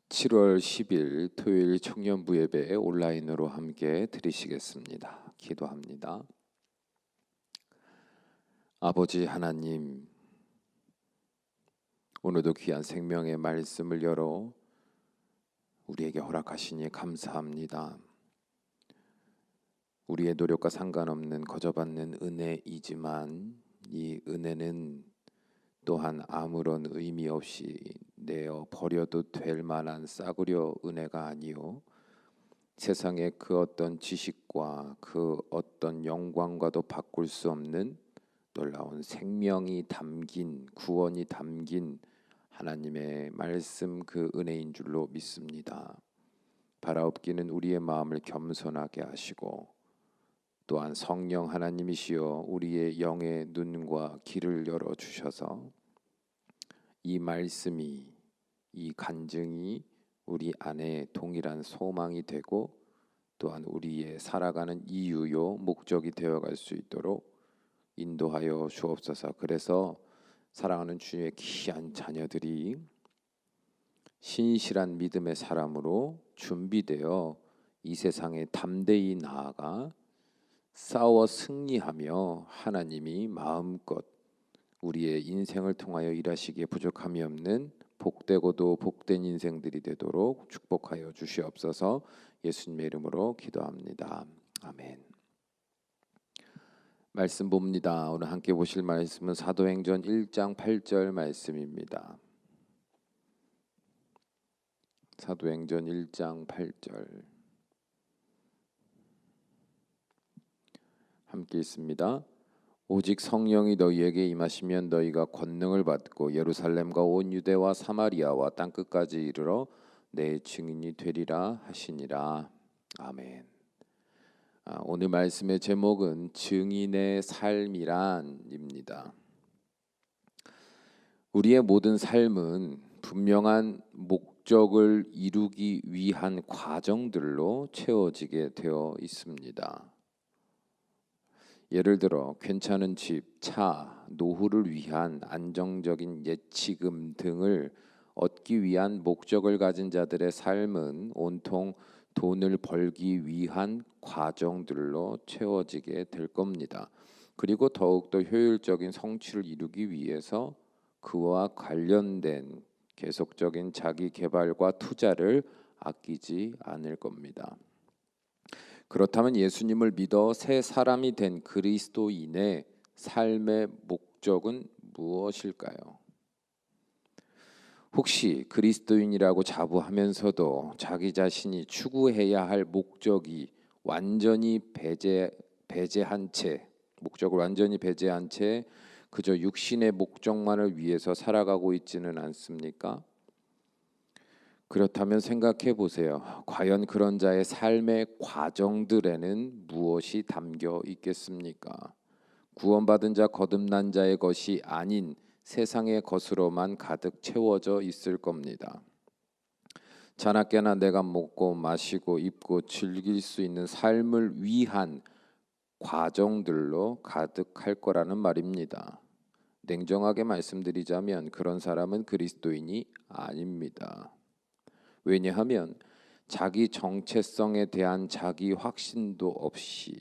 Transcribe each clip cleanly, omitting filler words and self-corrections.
7월 10일 토요일 청년부 예배 온라인으로 함께 드리시겠습니다. 기도합니다. 아버지 하나님, 오늘도 귀한 생명의 말씀을 열어 우리에게 허락하시니 감사합니다. 우리의 노력과 상관없는 거저받는 은혜이지만 이 은혜는 또한 아무런 의미 없이 내어 버려도 될 만한 싸구려 은혜가 아니요, 세상의 그 어떤 지식과 그 어떤 영광과도 바꿀 수 없는 놀라운 생명이 담긴, 구원이 담긴 하나님의 말씀, 그 은혜인 줄로 믿습니다. 바라옵기는 우리의 마음을 겸손하게 하시고, 또한 성령 하나님이시여 우리의 영의 눈과 귀를 열어주셔서 이 말씀이, 이 간증이 우리 안에 동일한 소망이 되고 또한 우리의 살아가는 이유요 목적이 되어갈 수 있도록 인도하여 주옵소서. 그래서 사랑하는 주님의 귀한 자녀들이 신실한 믿음의 사람으로 준비되어 이 세상에 담대히 나아가 싸워 승리하며 하나님이 마음껏 우리의 인생을 통하여 일하시기에 부족함이 없는 복되고도 복된 인생들이 되도록 축복하여 주시옵소서. 예수님의 이름으로 기도합니다. 아멘. 말씀 봅니다. 오늘 함께 보실 말씀은 사도행전 1장 8절 말씀입니다. 사도행전 1장 8절 함께 있습니다. 오직 성령이 너희에게 임하시면 너희가 권능을 받고 예루살렘과 온 유대와 사마리아와 땅끝까지 이르러 내 증인이 되리라 하시니라. 아멘. 오늘 말씀의 제목은 증인의 삶이란입니다. 우리의 모든 삶은 분명한 목적을 이루기 위한 과정들로 채워지게 되어 있습니다. 예를 들어 괜찮은 집, 차, 노후를 위한 안정적인 예치금 등을 얻기 위한 목적을 가진 자들의 삶은 온통 돈을 벌기 위한 과정들로 채워지게 될 겁니다. 그리고 더욱더 효율적인 성취를 이루기 위해서 그와 관련된 계속적인 자기 개발과 투자를 아끼지 않을 겁니다. 그렇다면 예수님을 믿어 새 사람이 된 그리스도인의 삶의 목적은 무엇일까요? 혹시 그리스도인이라고 자부하면서도 자기 자신이 추구해야 할 목적이 완전히 배제한 채, 목적을 완전히 배제한 채 그저 육신의 목적만을 위해서 살아가고 있지는 않습니까? 그렇다면 생각해 보세요. 과연 그런 자의 삶의 과정들에는 무엇이 담겨 있겠습니까? 구원받은 자, 거듭난 자의 것이 아닌 세상의 것으로만 가득 채워져 있을 겁니다. 자나깨나 내가 먹고 마시고 입고 즐길 수 있는 삶을 위한 과정들로 가득할 거라는 말입니다. 냉정하게 말씀드리자면 그런 사람은 그리스도인이 아닙니다. 왜냐하면 자기 정체성에 대한 자기 확신도 없이,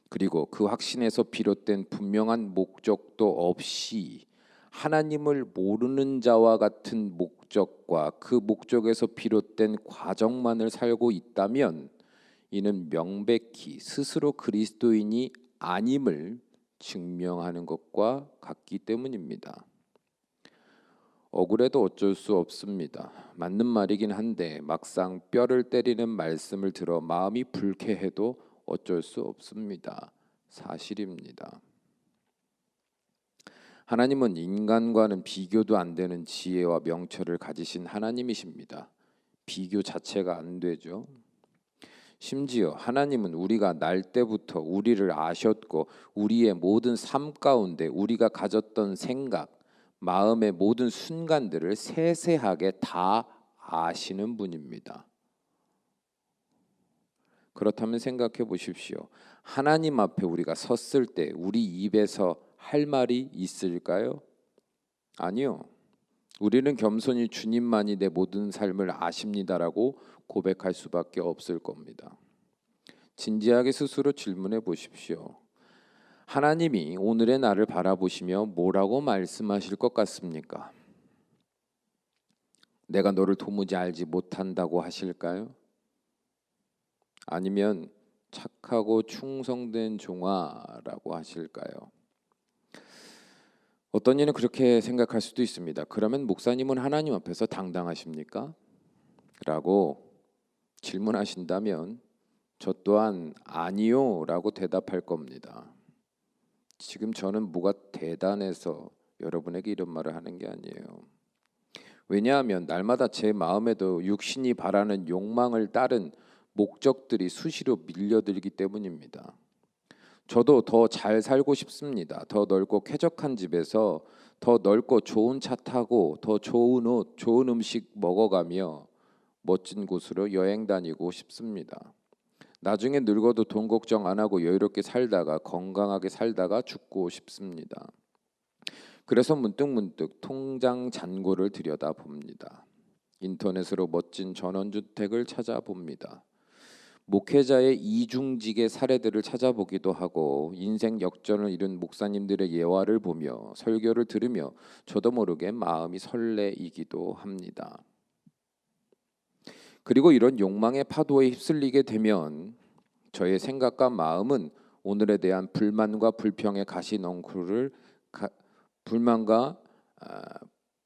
그리고 그 확신에서 비롯된 분명한 목적도 없이 하나님을 모르는 자와 같은 목적과 그 목적에서 비롯된 과정만을 살고 있다면 이는 명백히 스스로 그리스도인이 아님을 증명하는 것과 같기 때문입니다. 억울해도 어쩔 수 없습니다. 맞는 말이긴 한데 막상 뼈를 때리는 말씀을 들어 마음이 불쾌해도 어쩔 수 없습니다. 사실입니다. 하나님은 인간과는 비교도 안 되는 지혜와 명철을 가지신 하나님이십니다. 비교 자체가 안 되죠. 심지어 하나님은 우리가 날 때부터 우리를 아셨고 우리의 모든 삶 가운데 우리가 가졌던 생각, 마음의 모든 순간들을 세세하게 다 아시는 분입니다. 그렇다면 생각해 보십시오. 하나님 앞에 우리가 섰을 때 우리 입에서 할 말이 있을까요? 아니요. 우리는 겸손히 주님만이 내 모든 삶을 아십니다라고 고백할 수밖에 없을 겁니다. 진지하게 스스로 질문해 보십시오. 하나님이 오늘의 나를 바라보시며 뭐라고 말씀하실 것 같습니까? 내가 너를 도무지 알지 못한다고 하실까요? 아니면 착하고 충성된 종아라고 하실까요? 어떤 이는 그렇게 생각할 수도 있습니다. 그러면 목사님은 하나님 앞에서 당당하십니까? 라고 질문하신다면 저 또한 아니요 라고 대답할 겁니다. 지금 저는 뭐가 대단해서 여러분에게 이런 말을 하는 게 아니에요. 왜냐하면 날마다 제 마음에도 육신이 바라는 욕망을 따른 목적들이 수시로 밀려들기 때문입니다. 저도 더 잘 살고 싶습니다. 더 넓고 쾌적한 집에서 더 넓고 좋은 차 타고 더 좋은 옷, 좋은 음식 먹어가며 멋진 곳으로 여행 다니고 싶습니다. 나중에 늙어도 돈 걱정 안 하고 여유롭게 살다가 건강하게 살다가 죽고 싶습니다. 그래서 문득 통장 잔고를 들여다봅니다. 인터넷으로 멋진 전원주택을 찾아봅니다. 목회자의 이중직의 사례들을 찾아보기도 하고 인생 역전을 이룬 목사님들의 예화를 보며 설교를 들으며 저도 모르게 마음이 설레이기도 합니다. 그리고 이런 욕망의 파도에 휩쓸리게 되면 저의 생각과 마음은 오늘에 대한 불만과 불평의 가시넝쿨을 불만과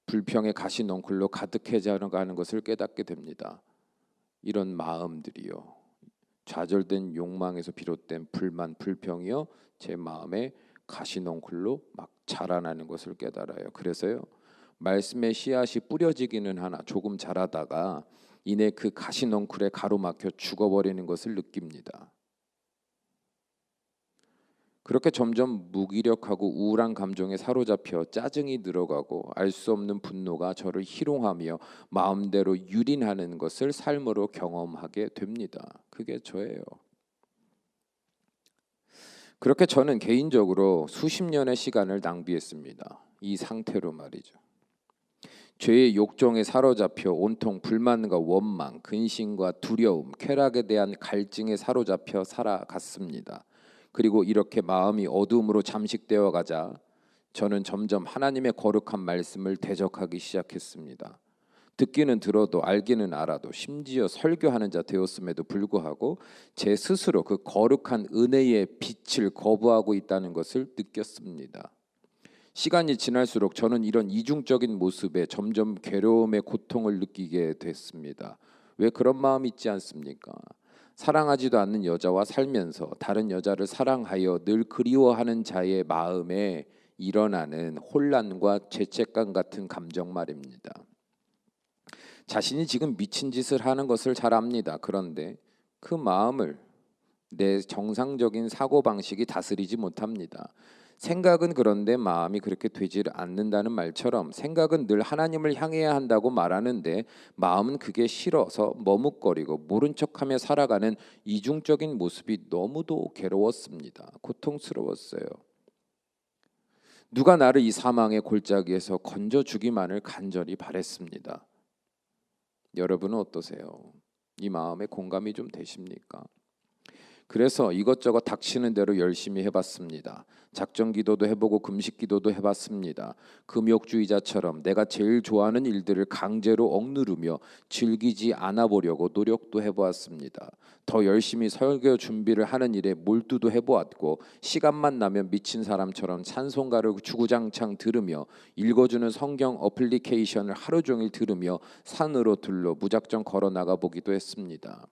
불평의 가시넝쿨로 가득해져 가는 것을 깨닫게 됩니다. 이런 마음들이요. 좌절된 욕망에서 비롯된 불만, 불평이요. 제 마음에 가시넝쿨로 막 자라나는 것을 깨달아요. 그래서요. 말씀의 씨앗이 뿌려지기는 하나 조금 자라다가 이내 그 가시넝쿨에 가로막혀 죽어버리는 것을 느낍니다. 그렇게 점점 무기력하고 우울한 감정에 사로잡혀 짜증이 늘어가고 알 수 없는 분노가 저를 희롱하며 마음대로 유린하는 것을 삶으로 경험하게 됩니다. 그게 저예요. 그렇게 저는 개인적으로 수십 년의 시간을 낭비했습니다. 이 상태로 말이죠. 죄의 욕정에 사로잡혀 온통 불만과 원망, 근심과 두려움, 쾌락에 대한 갈증에 사로잡혀 살아갔습니다. 그리고 이렇게 마음이 어두움으로 잠식되어 가자 저는 점점 하나님의 거룩한 말씀을 대적하기 시작했습니다. 듣기는 들어도 알기는 알아도 심지어 설교하는 자 되었음에도 불구하고 제 스스로 그 거룩한 은혜의 빛을 거부하고 있다는 것을 느꼈습니다. 시간이 지날수록 저는 이런 이중적인 모습에 점점 괴로움의 고통을 느끼게 됐습니다. 왜 그런 마음 있지 않습니까? 사랑하지도 않는 여자와 살면서 다른 여자를 사랑하여 늘 그리워하는 자의 마음에 일어나는 혼란과 죄책감 같은 감정 말입니다. 자신이 지금 미친 짓을 하는 것을 잘 압니다. 그런데 그 마음을 내 정상적인 사고방식이 다스리지 못합니다. 생각은 그런데 마음이 그렇게 되지 않는다는 말처럼 생각은 늘 하나님을 향해야 한다고 말하는데 마음은 그게 싫어서 머뭇거리고 모른 척하며 살아가는 이중적인 모습이 너무도 괴로웠습니다. 고통스러웠어요. 누가 나를 이 사망의 골짜기에서 건져주기만을 간절히 바랬습니다. 여러분은 어떠세요? 이 마음에 공감이 좀 되십니까? 그래서 이것저것 닥치는 대로 열심히 해봤습니다. 작정 기도도 해보고 금식 기도도 해봤습니다. 금욕주의자처럼 내가 제일 좋아하는 일들을 강제로 억누르며 즐기지 않아 보려고 노력도 해보았습니다. 더 열심히 설교 준비를 하는 일에 몰두도 해보았고 시간만 나면 미친 사람처럼 찬송가를 주구장창 들으며 읽어주는 성경 어플리케이션을 하루 종일 들으며 산으로 들러 무작정 걸어 나가 보기도 했습니다.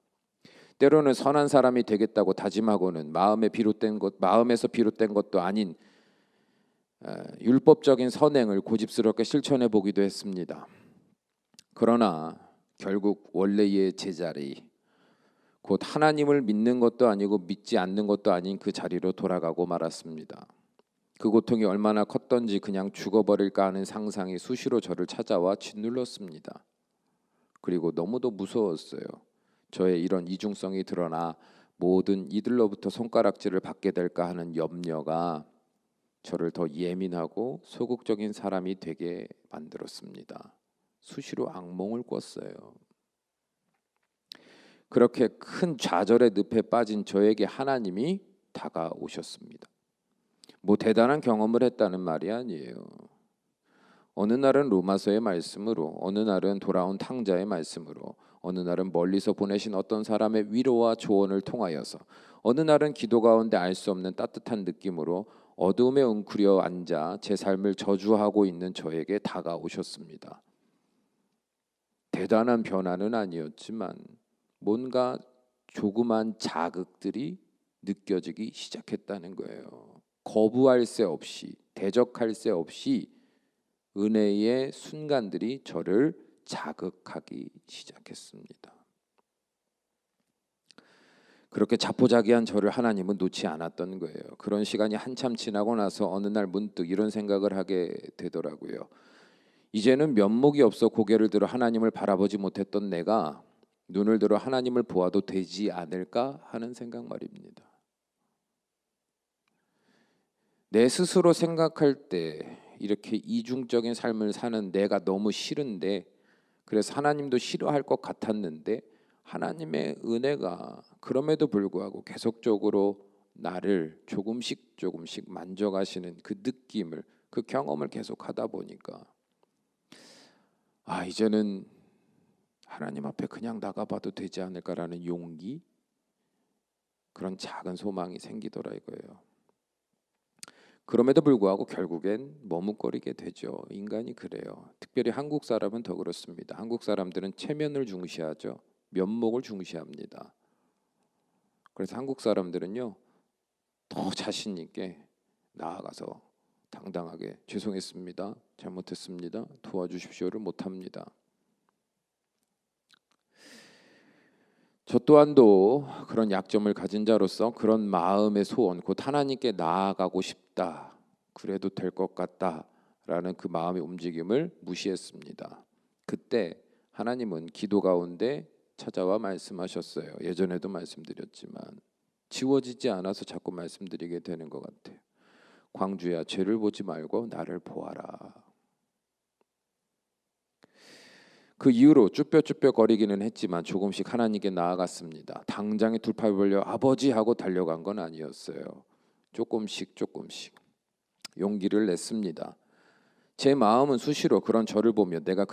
때로는 선한 사람이 되겠다고 다짐하고는 마음에서 비롯된 것도 아닌 율법적인 선행을 고집스럽게 실천해 보기도 했습니다. 그러나 결국 원래의 제자리, 곧 하나님을 믿는 것도 아니고 믿지 않는 것도 아닌 그 자리로 돌아가고 말았습니다. 그 고통이 얼마나 컸던지 그냥 죽어버릴까 하는 상상이 수시로 저를 찾아와 짓눌렀습니다. 그리고 너무도 무서웠어요. 저의 이런 이중성이 드러나 모든 이들로부터 손가락질을 받게 될까 하는 염려가 저를 더 예민하고 소극적인 사람이 되게 만들었습니다. 수시로 악몽을 꿨어요. 그렇게 큰 좌절의 늪에 빠진 저에게 하나님이 다가오셨습니다. 뭐 대단한 경험을 했다는 말이 아니에요. 어느 날은 로마서의 말씀으로, 어느 날은 돌아온 탕자의 말씀으로, 어느 날은 멀리서 보내신 어떤 사람의 위로와 조언을 통하여서, 어느 날은 기도 가운데 알 수 없는 따뜻한 느낌으로 어두움에 웅크려 앉아 제 삶을 저주하고 있는 저에게 다가오셨습니다. 대단한 변화는 아니었지만 뭔가 조그만 자극들이 느껴지기 시작했다는 거예요. 거부할 새 없이, 대적할 새 없이 은혜의 순간들이 저를 자극하기 시작했습니다. 그렇게 자포자기한 저를 하나님은 놓지 않았던 거예요. 그런 시간이 한참 지나고 나서 어느 날 문득 이런 생각을 하게 되더라고요. 이제는 면목이 없어 고개를 들어 하나님을 바라보지 못했던 내가 눈을 들어 하나님을 보아도 되지 않을까 하는 생각 말입니다. 내 스스로 생각할 때 이렇게 이중적인 삶을 사는 내가 너무 싫은데, 그래서 하나님도 싫어할 것 같았는데 하나님의 은혜가 그럼에도 불구하고 계속적으로 나를 조금씩 만져가시는 그 느낌을, 그 경험을 계속 하다 보니까 이제는 하나님 앞에 그냥 나가봐도 되지 않을까라는 용기, 그런 작은 소망이 생기더라 이거예요. 그럼에도 불구하고 결국엔 머뭇거리게 되죠. 인간이 그래요. 특별히 한국 사람은 더 그렇습니다. 한국 사람들은 체면을 중시하죠. 면목을 중시합니다. 그래서 한국 사람들은요, 더 자신 있게 나아가서 당당하게 죄송했습니다, 잘못했습니다, 도와주십시오를 못합니다. 저 또한도 그런 약점을 가진 자로서 그런 마음의 소원, 곧 하나님께 나아가고 싶다, 그래도 될 것 같다라는 그 마음의 움직임을 무시했습니다. 그때 하나님은 기도 가운데 찾아와 말씀하셨어요. 예전에도 말씀드렸지만 지워지지 않아서 자꾸 말씀드리게 되는 것 같아요. 광주야, 죄를 보지 말고 나를 보아라. 그 이후로 쭈뼛쭈뼛거리기는 했지만 조금씩 하나님께 나아갔습니다. 당장에 두 팔 벌려 아버지 하고 달려간 건 아니었어요. 조금씩 용기를 냈습니다. 제 마음은 수시로 그런 저를 보며 네가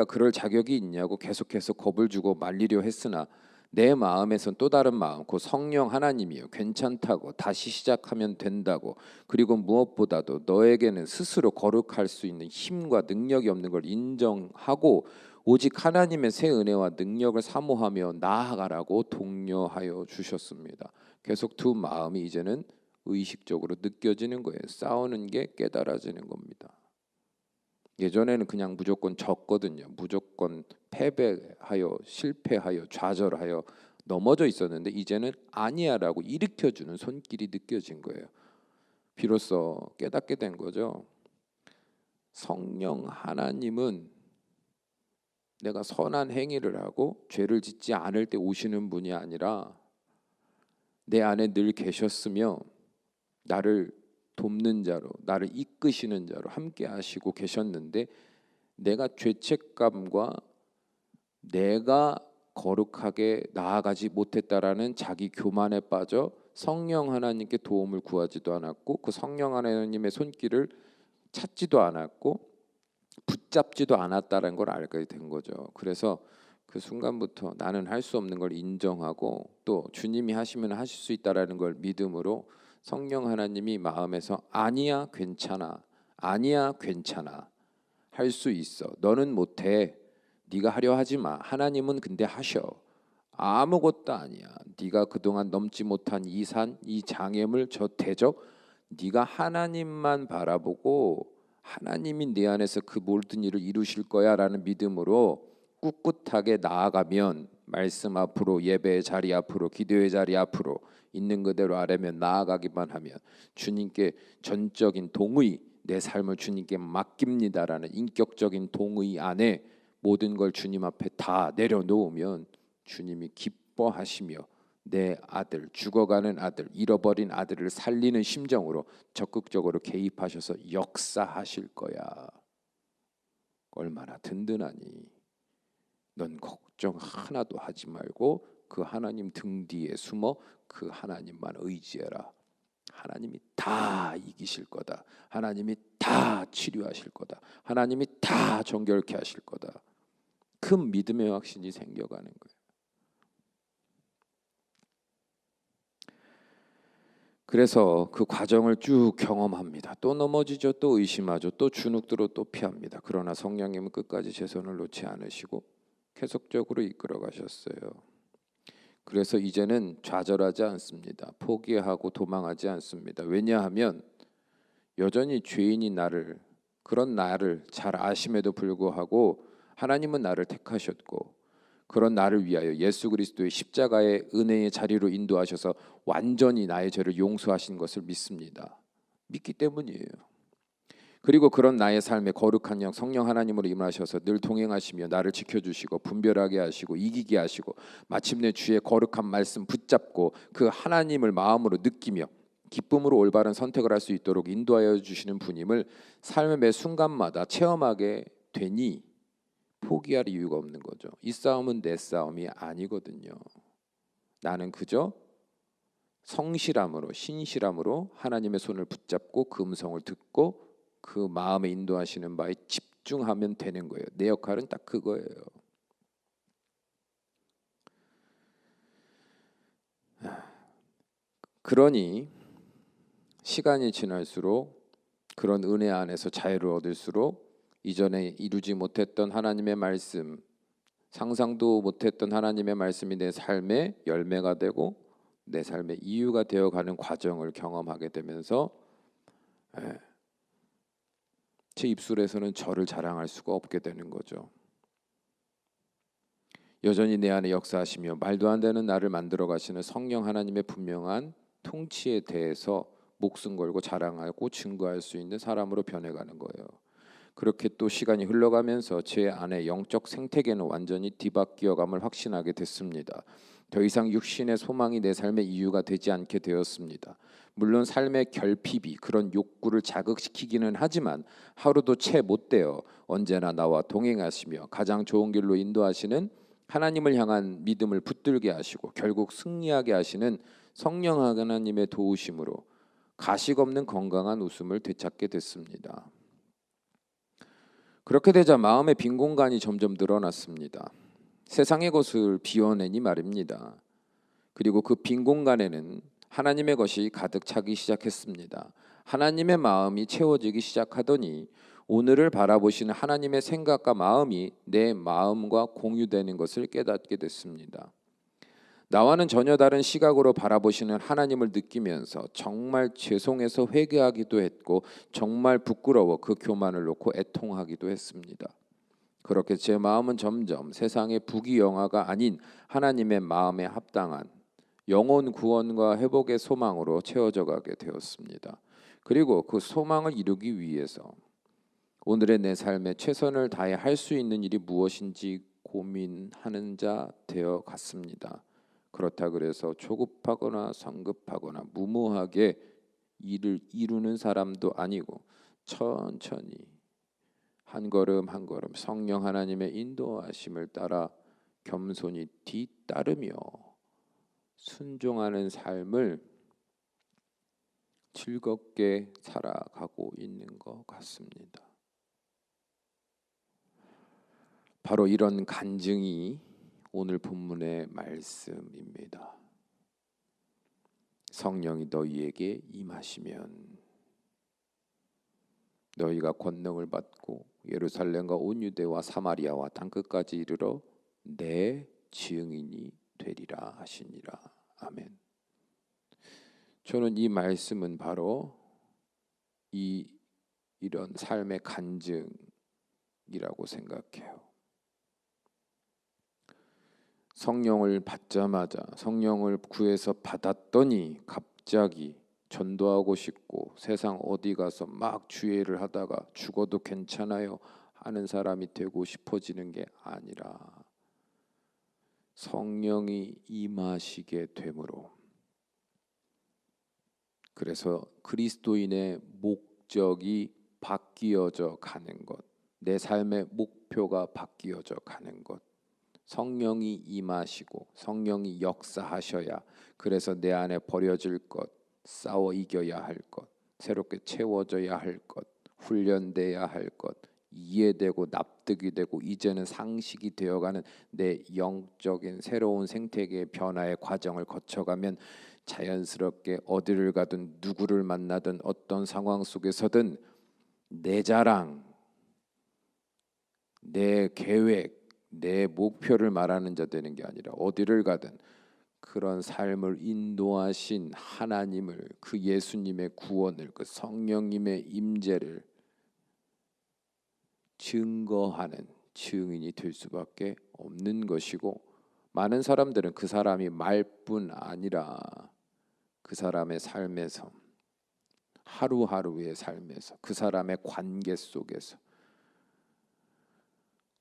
그럴 자격이 있냐고 계속해서 겁을 주고 말리려 했으나 내 마음에선 또 다른 마음, 그 성령 하나님이요, 괜찮다고, 다시 시작하면 된다고, 그리고 무엇보다도 너에게는 스스로 거룩할 수 있는 힘과 능력이 없는 걸 인정하고 오직 하나님의 새 은혜와 능력을 사모하며 나아가라고 독려하여 주셨습니다. 계속 두 마음이 이제는 의식적으로 느껴지는 거예요. 싸우는 게 깨달아지는 겁니다. 예전에는 그냥 무조건 졌거든요. 무조건 패배하여, 실패하여, 좌절하여 넘어져 있었는데 이제는 아니야라고 일으켜주는 손길이 느껴진 거예요. 비로소 깨닫게 된 거죠. 성령 하나님은 내가 선한 행위를 하고 죄를 짓지 않을 때 오시는 분이 아니라 내 안에 늘 계셨으며 나를 돕는 자로, 나를 이끄시는 자로 함께 하시고 계셨는데 내가 죄책감과 내가 거룩하게 나아가지 못했다라는 자기 교만에 빠져 성령 하나님께 도움을 구하지도 않았고 그 성령 하나님의 손길을 찾지도 않았고 붙잡지도 않았다는 걸 알게 된 거죠. 그래서 그 순간부터 나는 할 수 없는 걸 인정하고 또 주님이 하시면 하실 수 있다라는 걸 믿음으로 성령 하나님이 마음에서 아니야 괜찮아, 아니야 괜찮아, 할 수 있어, 너는 못해, 네가 하려 하지 마, 하나님은 근데 하셔, 아무것도 아니야, 네가 그동안 넘지 못한 이 산, 이 장애물, 저 대적, 네가 하나님만 바라보고 하나님이 네 안에서 그 모든 일을 이루실 거야 라는 믿음으로 꿋꿋하게 나아가면 말씀 앞으로, 예배의 자리 앞으로, 기도의 자리 앞으로 있는 그대로 아뢰며 나아가기만 하면 주님께 전적인 동의, 내 삶을 주님께 맡깁니다라는 인격적인 동의 안에 모든 걸 주님 앞에 다 내려놓으면 주님이 기뻐하시며 내 아들, 죽어가는 아들, 잃어버린 아들을 살리는 심정으로 적극적으로 개입하셔서 역사하실 거야. 얼마나 든든하니. 넌 걱정 하나도 하지 말고 그 하나님 등 뒤에 숨어 그 하나님만 의지해라. 하나님이 다 이기실 거다. 하나님이 다 치료하실 거다. 하나님이 다 정결케 하실 거다. 큰 믿음의 확신이 생겨가는 거예요. 그래서 그 과정을 쭉 경험합니다. 또 넘어지죠. 또 의심하죠. 또 주눅들어 또 피합니다. 그러나 성령님은 끝까지 제 손을 놓지 않으시고 계속적으로 이끌어 가셨어요. 그래서 이제는 좌절하지 않습니다. 포기하고 도망하지 않습니다. 왜냐하면 여전히 죄인이 그런 나를 잘 아심에도 불구하고 하나님은 나를 택하셨고 그런 나를 위하여 예수 그리스도의 십자가의 은혜의 자리로 인도하셔서 완전히 나의 죄를 용서하신 것을 믿습니다. 믿기 때문이에요. 그리고 그런 나의 삶에 거룩한 영 성령 하나님으로 임하셔서 늘 동행하시며 나를 지켜주시고 분별하게 하시고 이기게 하시고 마침내 주의 거룩한 말씀 붙잡고 그 하나님을 마음으로 느끼며 기쁨으로 올바른 선택을 할 수 있도록 인도하여 주시는 분임을 삶의 매 순간마다 체험하게 되니 포기할 이유가 없는 거죠. 이 싸움은 내 싸움이 아니거든요. 나는 그저 성실함으로 신실함으로 하나님의 손을 붙잡고 그 음성을 듣고 그 마음에 인도하시는 바에 집중하면 되는 거예요. 내 역할은 딱 그거예요. 그러니 시간이 지날수록 그런 은혜 안에서 자유를 얻을수록 이전에 이루지 못했던 하나님의 말씀, 상상도 못했던 하나님의 말씀이 내 삶의 열매가 되고 내 삶의 이유가 되어가는 과정을 경험하게 되면서 제 입술에서는 저를 자랑할 수가 없게 되는 거죠. 여전히 내 안에 역사하시며 말도 안 되는 나를 만들어 가시는 성령 하나님의 분명한 통치에 대해서 목숨 걸고 자랑하고 증거할 수 있는 사람으로 변해가는 거예요. 그렇게 또 시간이 흘러가면서 제 안에 영적 생태계는 완전히 뒤바뀌어감을 확신하게 됐습니다. 더 이상 육신의 소망이 내 삶의 이유가 되지 않게 되었습니다. 물론 삶의 결핍이 그런 욕구를 자극시키기는 하지만 하루도 채 못 되어 언제나 나와 동행하시며 가장 좋은 길로 인도하시는 하나님을 향한 믿음을 붙들게 하시고 결국 승리하게 하시는 성령 하나님의 도우심으로 가식 없는 건강한 웃음을 되찾게 됐습니다. 그렇게 되자 마음의 빈 공간이 점점 늘어났습니다. 세상의 것을 비워내니 말입니다. 그리고 그 빈 공간에는 하나님의 것이 가득 차기 시작했습니다. 하나님의 마음이 채워지기 시작하더니 오늘을 바라보시는 하나님의 생각과 마음이 내 마음과 공유되는 것을 깨닫게 됐습니다. 나와는 전혀 다른 시각으로 바라보시는 하나님을 느끼면서 정말 죄송해서 회개하기도 했고 정말 부끄러워 그 교만을 놓고 애통하기도 했습니다. 그렇게 제 마음은 점점 세상의 부귀영화가 아닌 하나님의 마음에 합당한 영혼 구원과 회복의 소망으로 채워져 가게 되었습니다. 그리고 그 소망을 이루기 위해서 오늘의 내 삶에 최선을 다해 할 수 있는 일이 무엇인지 고민하는 자 되어 갔습니다. 그렇다 그래서 조급하거나 성급하거나 무모하게 일을 이루는 사람도 아니고 천천히 한 걸음 한 걸음 성령 하나님의 인도하심을 따라 겸손히 뒤따르며 순종하는 삶을 즐겁게 살아가고 있는 것 같습니다. 바로 이런 간증이 오늘 본문의 말씀입니다. 성령이 너희에게 임하시면 너희가 권능을 받고 예루살렘과 온 유대와 사마리아와 땅끝까지 이르러 내 증인이 되리라 하시니라. 아멘. 저는 이 말씀은 바로 이런 삶의 간증이라고 생각해요. 성령을 받자마자 성령을 구해서 받았더니 갑자기 전도하고 싶고 세상 어디 가서 막 주의를 하다가 죽어도 괜찮아요 하는 사람이 되고 싶어지는 게 아니라 성령이 임하시게 되므로, 그래서 그리스도인의 목적이 바뀌어져 가는 것, 내 삶의 목표가 바뀌어져 가는 것, 성령이 임하시고 성령이 역사하셔야, 그래서 내 안에 버려질 것, 싸워 이겨야 할 것, 새롭게 채워져야 할 것, 훈련돼야 할 것, 이해되고 납득이 되고 이제는 상식이 되어가는 내 영적인 새로운 생태계의 변화의 과정을 거쳐가면 자연스럽게 어디를 가든 누구를 만나든 어떤 상황 속에서든 내 자랑, 내 계획, 내 목표를 말하는 자 되는 게 아니라 어디를 가든 그런 삶을 인도하신 하나님을, 그 예수님의 구원을, 그 성령님의 임재를 증거하는 증인이 될 수밖에 없는 것이고, 많은 사람들은 그 사람이 말뿐 아니라 그 사람의 삶에서, 하루하루의 삶에서, 그 사람의 관계 속에서,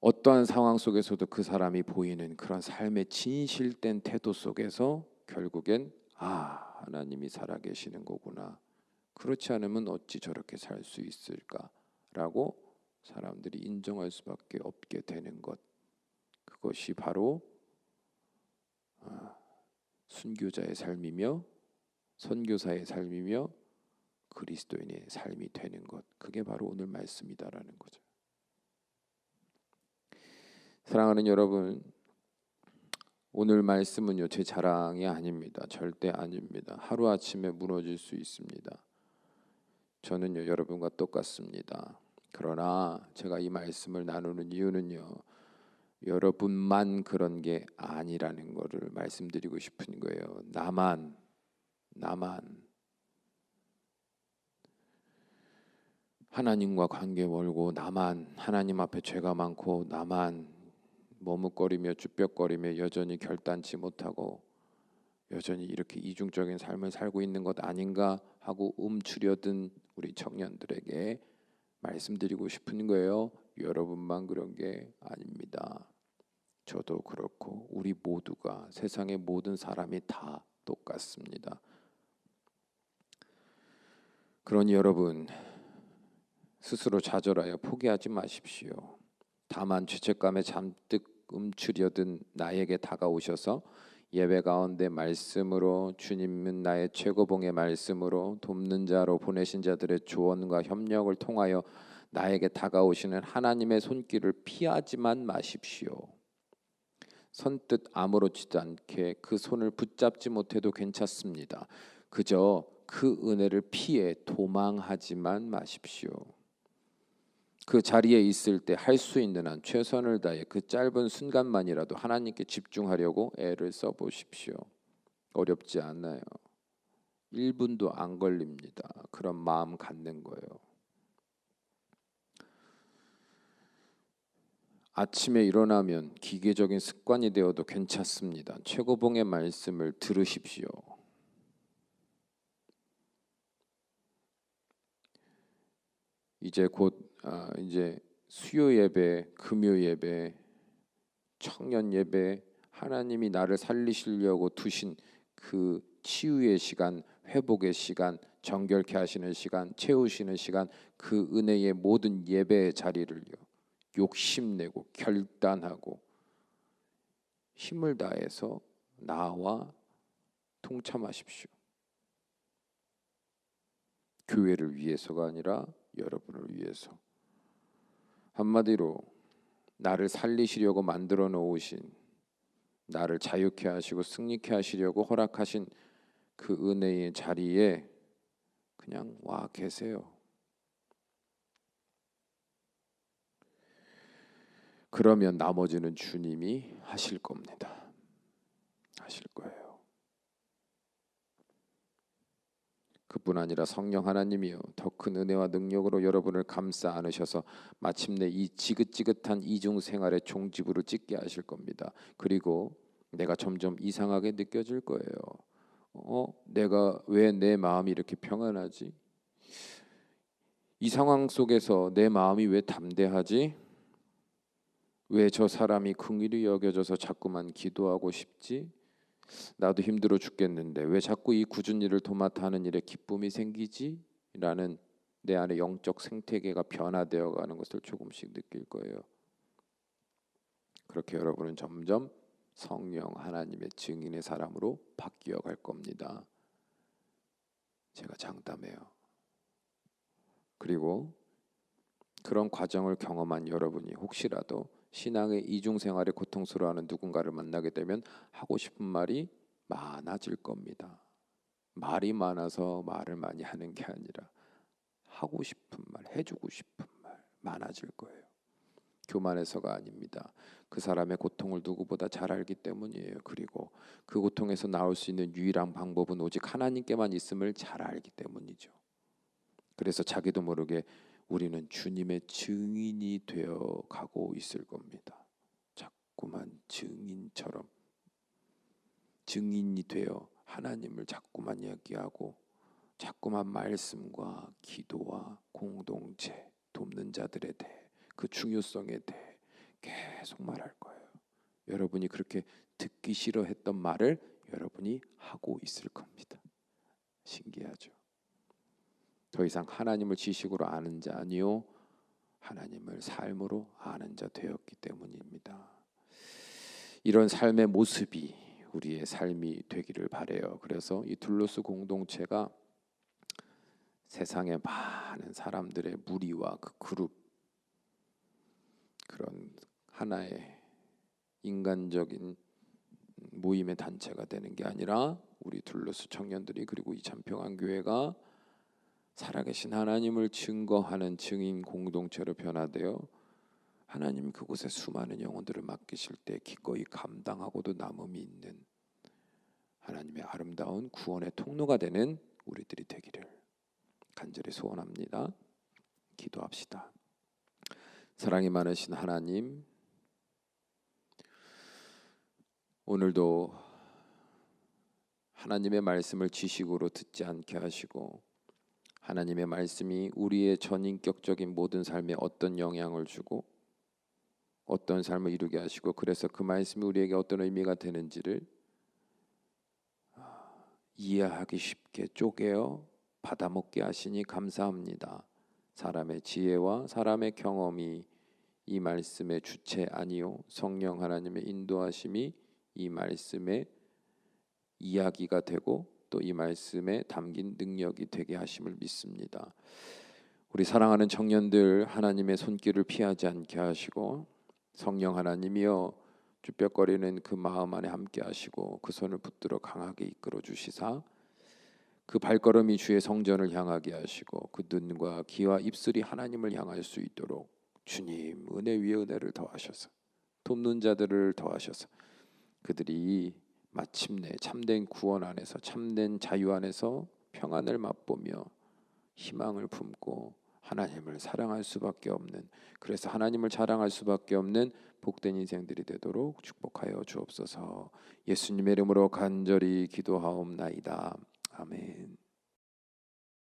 어떠한 상황 속에서도 그 사람이 보이는 그런 삶의 진실된 태도 속에서 결국엔 하나님이 살아계시는 거구나, 그렇지 않으면 어찌 저렇게 살 수 있을까라고 사람들이 인정할 수밖에 없게 되는 것, 그것이 바로 순교자의 삶이며 선교사의 삶이며 그리스도인의 삶이 되는 것, 그게 바로 오늘 말씀이다라는 거죠. 사랑하는 여러분, 오늘 말씀은요 제 자랑이 아닙니다. 절대 아닙니다. 하루아침에 무너질 수 있습니다. 저는요 여러분과 똑같습니다. 그러나 제가 이 말씀을 나누는 이유는요, 여러분만 그런 게 아니라는 것을 말씀드리고 싶은 거예요. 나만 하나님과 관계 멀고, 나만 하나님 앞에 죄가 많고, 나만 머뭇거리며 쭈뼛거리며 여전히 결단치 못하고 여전히 이렇게 이중적인 삶을 살고 있는 것 아닌가 하고 움츠려든 우리 청년들에게 말씀드리고 싶은 거예요. 여러분만 그런 게 아닙니다. 저도 그렇고 우리 모두가, 세상의 모든 사람이 다 똑같습니다. 그러니 여러분, 스스로 좌절하여 포기하지 마십시오. 다만 죄책감에 잔뜩 움츠려든 나에게 다가오셔서 예배 가운데 말씀으로, 주님은 나의 최고봉의 말씀으로, 돕는 자로 보내신 자들의 조언과 협력을 통하여 나에게 다가오시는 하나님의 손길을 피하지만 마십시오. 선뜻 아무렇지도 않게 그 손을 붙잡지 못해도 괜찮습니다. 그저 그 은혜를 피해 도망하지만 마십시오. 그 자리에 있을 때 할 수 있는 한 최선을 다해 그 짧은 순간만이라도 하나님께 집중하려고 애를 써보십시오. 어렵지 않아요. 1분도 안 걸립니다. 그런 마음 갖는 거예요. 아침에 일어나면 기계적인 습관이 되어도 괜찮습니다. 최고봉의 말씀을 들으십시오. 이제 곧 이제 수요 예배, 금요 예배, 청년 예배, 하나님이 나를 살리시려고 두신 그 치유의 시간, 회복의 시간, 정결케 하시는 시간, 채우시는 시간, 그 은혜의 모든 예배의 자리를요 욕심내고 결단하고 힘을 다해서 나와 통참하십시오. 교회를 위해서가 아니라 여러분을 위해서. 한마디로 나를 살리시려고 만들어 놓으신, 나를 자유케 하시고 승리케 하시려고 허락하신 그 은혜의 자리에 그냥 와 계세요. 그러면 나머지는 주님이 하실 겁니다. 하실 거예요. 그뿐 아니라 성령 하나님이요 더 큰 은혜와 능력으로 여러분을 감싸 안으셔서 마침내 이 지긋지긋한 이중 생활의 종지부를 찍게 하실 겁니다. 그리고 내가 점점 이상하게 느껴질 거예요. 내가 왜 내 마음이 이렇게 평안하지? 이 상황 속에서 내 마음이 왜 담대하지? 왜 저 사람이 긍휼히 여겨져서 자꾸만 기도하고 싶지? 나도 힘들어 죽겠는데 왜 자꾸 이 굳은 일을 도맡아 하는 일에 기쁨이 생기지? 라는 내 안의 영적 생태계가 변화되어 가는 것을 조금씩 느낄 거예요. 그렇게 여러분은 점점 성령 하나님의 증인의 사람으로 바뀌어 갈 겁니다. 제가 장담해요. 그리고 그런 과정을 경험한 여러분이 혹시라도 신앙의 이중생활에 고통스러워하는 누군가를 만나게 되면 하고 싶은 말이 많아질 겁니다. 말이 많아서 말을 많이 하는 게 아니라 하고 싶은 말, 해주고 싶은 말 많아질 거예요. 교만해서가 아닙니다. 그 사람의 고통을 누구보다 잘 알기 때문이에요. 그리고 그 고통에서 나올 수 있는 유일한 방법은 오직 하나님께만 있음을 잘 알기 때문이죠. 그래서 자기도 모르게 우리는 주님의 증인이 되어 가고 있을 겁니다. 자꾸만 증인처럼 증인이 되어 하나님을 자꾸만 이야기하고 자꾸만 말씀과 기도와 공동체, 돕는 자들에 대해 그 중요성에 대해 계속 말할 거예요. 여러분이 그렇게 듣기 싫어했던 말을 여러분이 하고 있을 겁니다. 신기하죠? 더 이상 하나님을 지식으로 아는 자 아니요 하나님을 삶으로 아는 자 되었기 때문입니다. 이런 삶의 모습이 우리의 삶이 되기를 바라요. 그래서 이 둘로스 공동체가 세상의 많은 사람들의 무리와 그 그룹, 그런 하나의 인간적인 모임의 단체가 되는 게 아니라 우리 둘로스 청년들이 그리고 이 참평안교회가 살아계신 하나님을 증거하는 증인 공동체로 변화되어 하나님 그곳에 수많은 영혼들을 맡기실 때 기꺼이 감당하고도 남음이 있는 하나님의 아름다운 구원의 통로가 되는 우리들이 되기를 간절히 소원합니다. 기도합시다. 사랑이 많으신 하나님, 오늘도 하나님의 말씀을 지식으로 듣지 않게 하시고 하나님의 말씀이 우리의 전인격적인 모든 삶에 어떤 영향을 주고 어떤 삶을 이루게 하시고 그래서 그 말씀이 우리에게 어떤 의미가 되는지를 이해하기 쉽게 쪼개어 받아먹게 하시니 감사합니다. 사람의 지혜와 사람의 경험이 이 말씀의 주체 아니요 성령 하나님의 인도하심이 이 말씀의 이야기가 되고 또 이 말씀에 담긴 능력이 되게 하심을 믿습니다. 우리 사랑하는 청년들 하나님의 손길을 피하지 않게 하시고 성령 하나님이여 쭈뼛거리는 그 마음 안에 함께 하시고 그 손을 붙들어 강하게 이끌어 주시사 그 발걸음이 주의 성전을 향하게 하시고 그 눈과 귀와 입술이 하나님을 향할 수 있도록 주님 은혜 위에 은혜를 더하셔서 돕는 자들을 더하셔서 그들이 마침내 참된 구원 안에서 참된 자유 안에서 평안을 맛보며 희망을 품고 하나님을 사랑할 수밖에 없는 그래서 하나님을 자랑할 수밖에 없는 복된 인생들이 되도록 축복하여 주옵소서. 예수님의 이름으로 간절히 기도하옵나이다. 아멘.